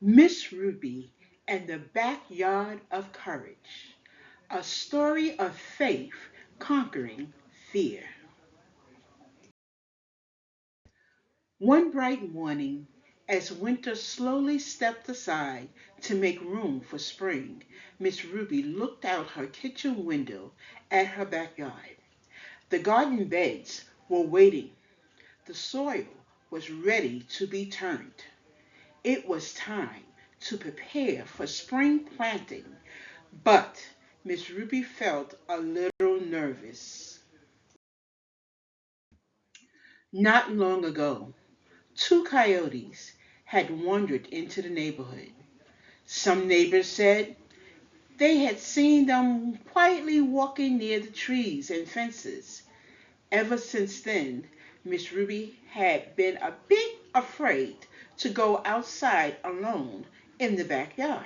Miss Ruby and the Backyard of Courage, a story of faith conquering fear. One bright morning, as winter slowly stepped aside to make room for spring, Miss Ruby looked out her kitchen window at her backyard. The garden beds were waiting. The soil was ready to be turned. It was time to prepare for spring planting, but Miss Ruby felt a little nervous. Not long ago, two coyotes had wandered into the neighborhood. Some neighbors said they had seen them quietly walking near the trees and fences. Ever since then, Miss Ruby had been a bit afraid to go outside alone in the backyard.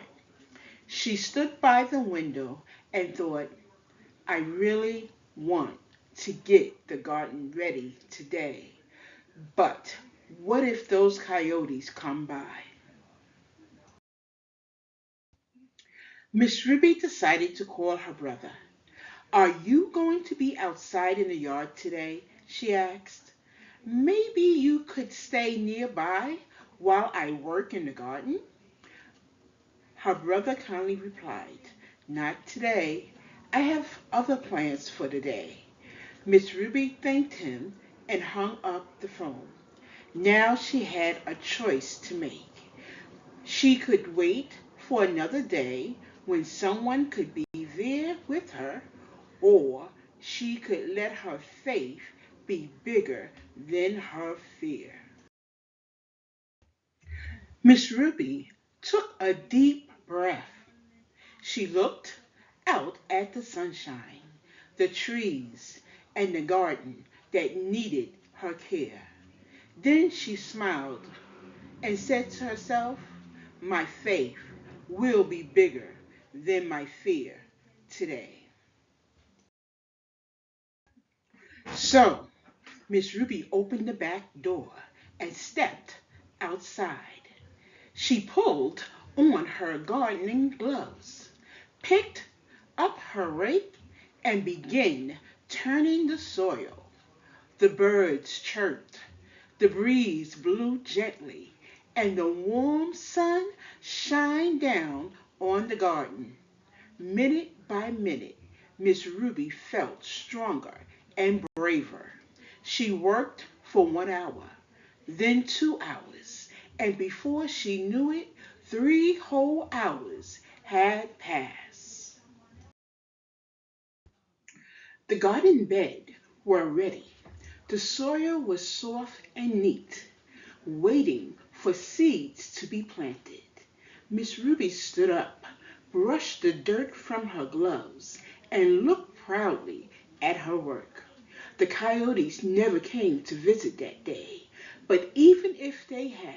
She stood by the window and thought, I really want to get the garden ready today. But what if those coyotes come by? Miss Ruby decided to call her brother. Are you going to be outside in the yard today? She asked. Maybe you could stay nearby while I work in the garden? Her brother kindly replied, Not today. I have other plans for the day. Miss Ruby thanked him and hung up the phone. Now she had a choice to make. She could wait for another day when someone could be there with her, or she could let her faith be bigger than her fear. Miss Ruby took a deep breath. She looked out at the sunshine, the trees, and the garden that needed her care. Then she smiled and said to herself, My faith will be bigger than my fear today. So, Miss Ruby opened the back door and stepped outside. She pulled on her gardening gloves, picked up her rake, and began turning the soil. The birds chirped, the breeze blew gently, and the warm sun shined down on the garden. Minute by minute, Miss Ruby felt stronger and braver. She worked for 1 hour, then 2 hours, and before she knew it, 3 whole hours had passed. The garden bed were ready. The soil was soft and neat, waiting for seeds to be planted. Miss Ruby stood up, brushed the dirt from her gloves, and looked proudly at her work. The coyotes never came to visit that day, but even if they had,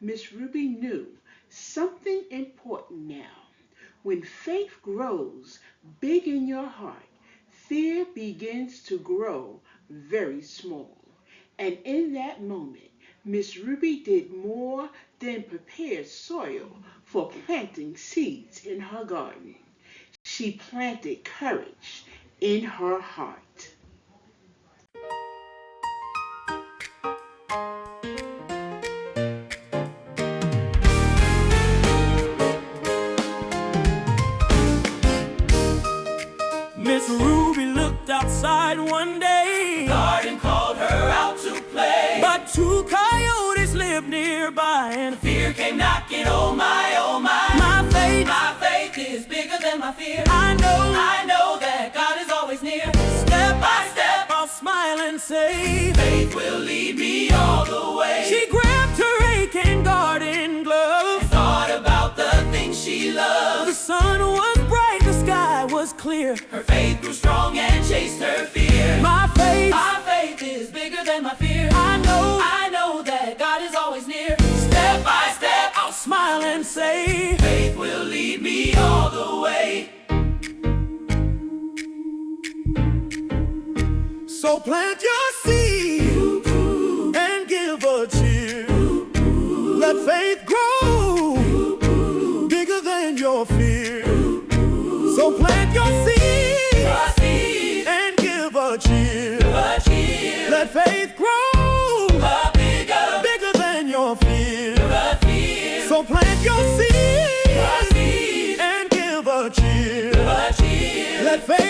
Miss Ruby knew something important now. When faith grows big in your heart, fear begins to grow very small. And in that moment, Miss Ruby did more than prepare soil for planting seeds in her garden. She planted courage in her heart. Miss Ruby looked outside one day. Garden called her out to play, But two coyotes lived nearby, and fear came knocking, oh my, oh my. my faith is bigger than my fear. I I know that God is always near. step By step, I'll smile and say, faith will lead me all the way. She grabbed her rake and garden glove. Thought about the things she The loves. sun was bright, the sky was clear. Her faith grew strong and chased her fear. My faith is bigger than my fear. I know that God is always near. Step by step, I'll smile and say, faith will lead me all the way. So plant your seed and give a cheer. Let faith grow plant your seed and give a cheer. Let faith grow bigger than your fear. So plant your seed and give a cheer. Let faith